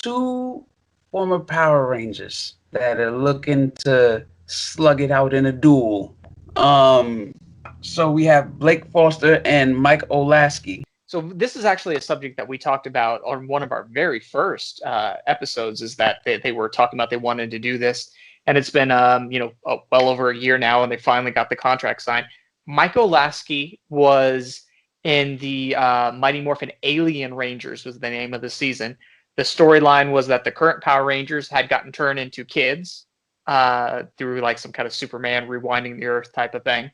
two former Power Rangers that are looking to slug it out in a duel. Um, so we have Blake Foster and Mike Olasky. So this is actually a subject that we talked about on one of our very first episodes. Is that they were talking about they wanted to do this, and it's been well over a year now, and they finally got the contract signed. Michael Lasky was in the Mighty Morphin Alien Rangers was the name of the season. The storyline was that the current Power Rangers had gotten turned into kids through like some kind of Superman rewinding the Earth type of thing,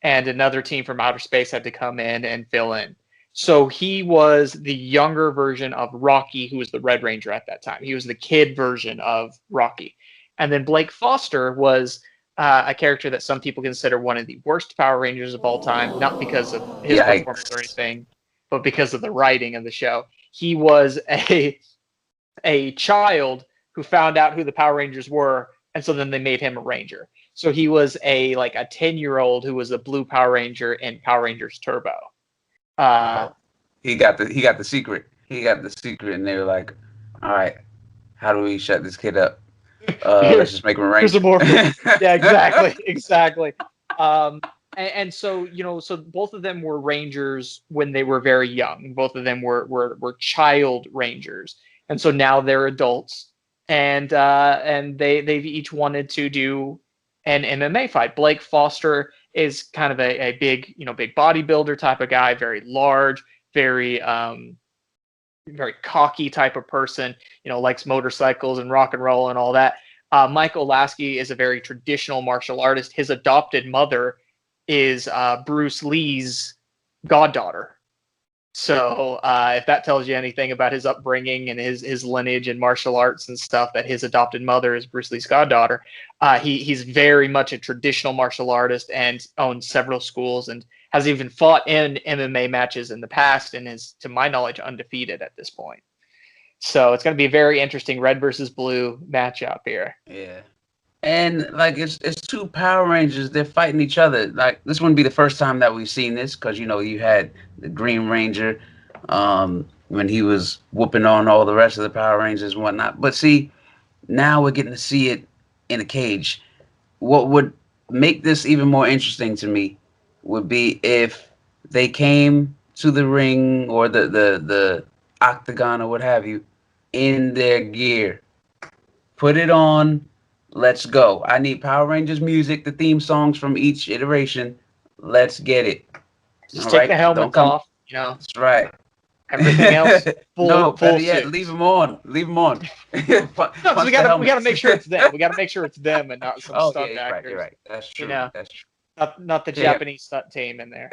and another team from outer space had to come in and fill in. So he was the younger version of Rocky, who was the Red Ranger at that time. He was the kid version of Rocky. And then Blake Foster was a character that some people consider one of the worst Power Rangers of all time, not because of his performance or Yikes. anything, but because of the writing of the show. He was a child who found out who the Power Rangers were, and so then they made him a Ranger. So he was a 10-year-old who was a blue Power Ranger in Power Rangers Turbo. Uh, He got the secret. He got the secret, and they were like, "All right, how do we shut this kid up? Let's here, just make him a here's a ranger." Morphin. Yeah, exactly, exactly. And so so both of them were Rangers when they were very young. Both of them were child Rangers, and so now they're adults, and they've each wanted to do an MMA fight. Blake Foster is kind of a big big bodybuilder type of guy, very large, very very cocky type of person, likes motorcycles and rock and roll and all that. Mike Olasky is a very traditional martial artist. His adopted mother is Bruce Lee's goddaughter. So if that tells you anything about his upbringing and his lineage and martial arts and stuff, that his adopted mother is Bruce Lee's goddaughter. He's very much a traditional martial artist and owns several schools and has even fought in MMA matches in the past and is, to my knowledge, undefeated at this point. So it's going to be a very interesting red versus blue matchup here. Yeah. And like it's two Power Rangers. They're fighting each other. Like this wouldn't be the first time that we've seen this, because you had the Green Ranger, when he was whooping on all the rest of the Power Rangers and whatnot. But see, now we're getting to see it in a cage. What would make this even more interesting to me would be if they came to the ring or the octagon or what have you in their gear. Put it on. Let's go. I need Power Rangers music, the theme songs from each iteration. Let's get it. Just All take right. the Don't helmets come. off. That's right. Everything else No, full better yet, leave suits. them on. Leave them on. No, because Punch we the gotta helmets. make sure it's them. We gotta make sure it's them and not some Oh yeah, stunt you're right. You're actors. right. That's You true. know, That's true. not the Yeah. Japanese stunt team in there.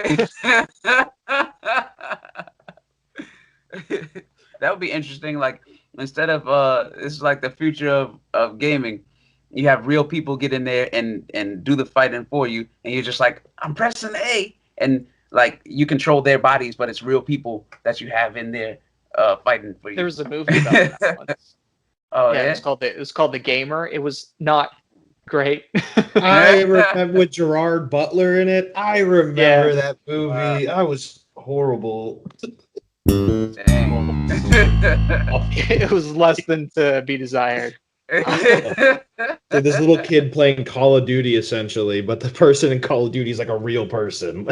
That would be interesting. Like instead of it's like the future of gaming. You have real people get in there and do the fighting for you, and you're just like, I'm pressing A, and like you control their bodies, but it's real people that you have in there fighting for There you. was a movie about that once. Oh Yeah, yeah. it was called The Gamer. It was not great. I remember with Gerard Butler in it. I Yeah, remember that Wow. movie. I was horrible. Dang. it was less than to be desired. So this little kid playing Call of Duty essentially, but the person in Call of Duty is like a real person.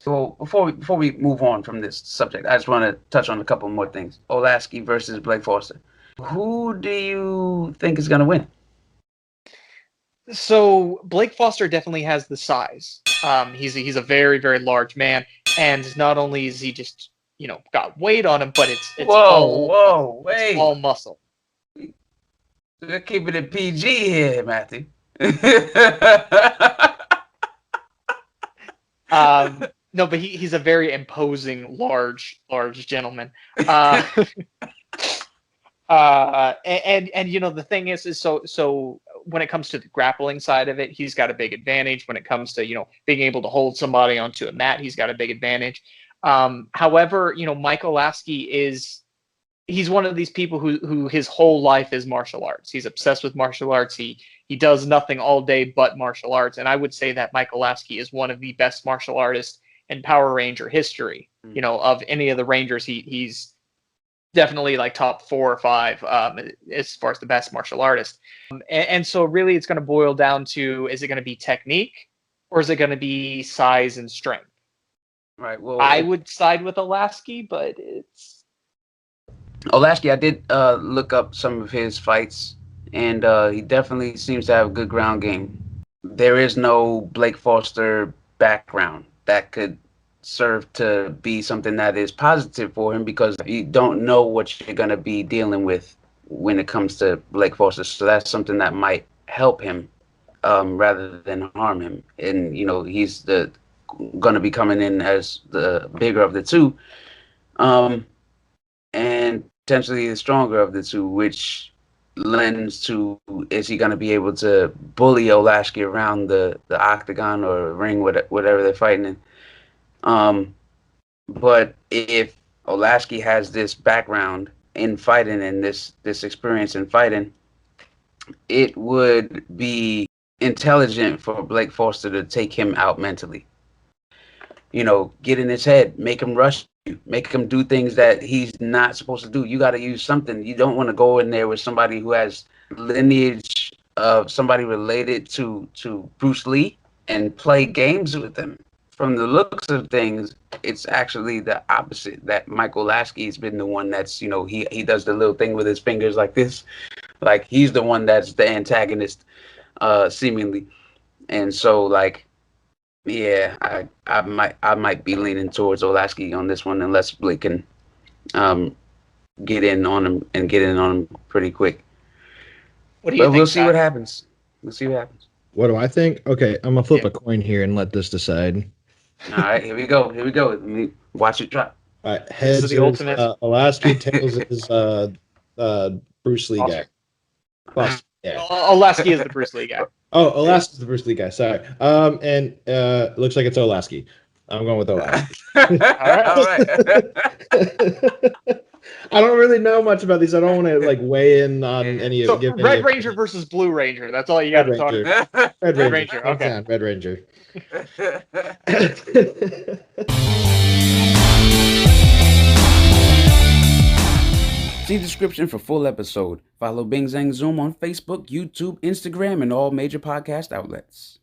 Well, before we move on from this subject, I just want to touch on a couple more things. Olasky versus Blake Foster. Who do you think is going to win? So Blake Foster definitely has the size. He's a very very large man, and not only is he just got weight on him, but Whoa, whoa, it's wait. all muscle. We're keeping it PG here, Matthew. No, but he's a very imposing, large gentleman. Uh, and the thing is so when it comes to the grappling side of it, he's got a big advantage. When it comes to being able to hold somebody onto a mat, he's got a big advantage. However, Michael Lasky he's one of these people who his whole life is martial arts. He's obsessed with martial arts. He does nothing all day but martial arts. And I would say that Michael Lasky is one of the best martial artists in Power Ranger history. Of any of the Rangers, he's definitely like top 4 or 5 as far as the best martial artist. And so really it's going to boil down to, is it going to be technique or is it going to be size and strength? Right. Well, I would side with Olasky, but it's Olasky, I did look up some of his fights, and he definitely seems to have a good ground game. There is no Blake Foster background that could serve to be something that is positive for him, because you don't know what you're going to be dealing with when it comes to Blake Foster. So that's something that might help him rather than harm him. And, he's going to be coming in as the bigger of the two. And potentially the stronger of the two, which lends to, is he going to be able to bully Olasky around the octagon or ring, whatever they're fighting in. But if Olasky has this background in fighting and this experience in fighting, it would be intelligent for Blake Foster to take him out mentally. Get in his head, make him rush you, make him do things that he's not supposed to do. You got to use something. You don't want to go in there with somebody who has lineage of somebody related to Bruce Lee and play games with them. From the looks of things, it's actually the opposite. That Michael Lasky has been the one that's, he does the little thing with his fingers like this. Like, he's the one that's the antagonist, seemingly. And so, like, yeah, I might be leaning towards Olasky on this one, unless Blake can get in on him and get in on him pretty quick. What do you But think, we'll see Zach? what happens. We'll see what happens. What do I think? Okay, I'm gonna flip a coin here and let this decide. All right, here we go. Let me watch it drop. All right, This heads is the is ultimate Olasky, tails is Bruce Lee guy. Foster. Foster, yeah. Olasky is the Bruce Lee guy. Oh, Olasky's the Bruce Lee guy. Sorry. And it looks like it's Olasky. I'm going with Olasky. All right. I don't really know much about these. I don't want to like weigh in on any So of. Give Red any Ranger versus Blue Ranger. That's all you got to talk about. Red Ranger. Ranger, Hands okay. down, Red Ranger. See the description for full episode. Follow Bing Zang Zoom on Facebook, YouTube, Instagram, and all major podcast outlets.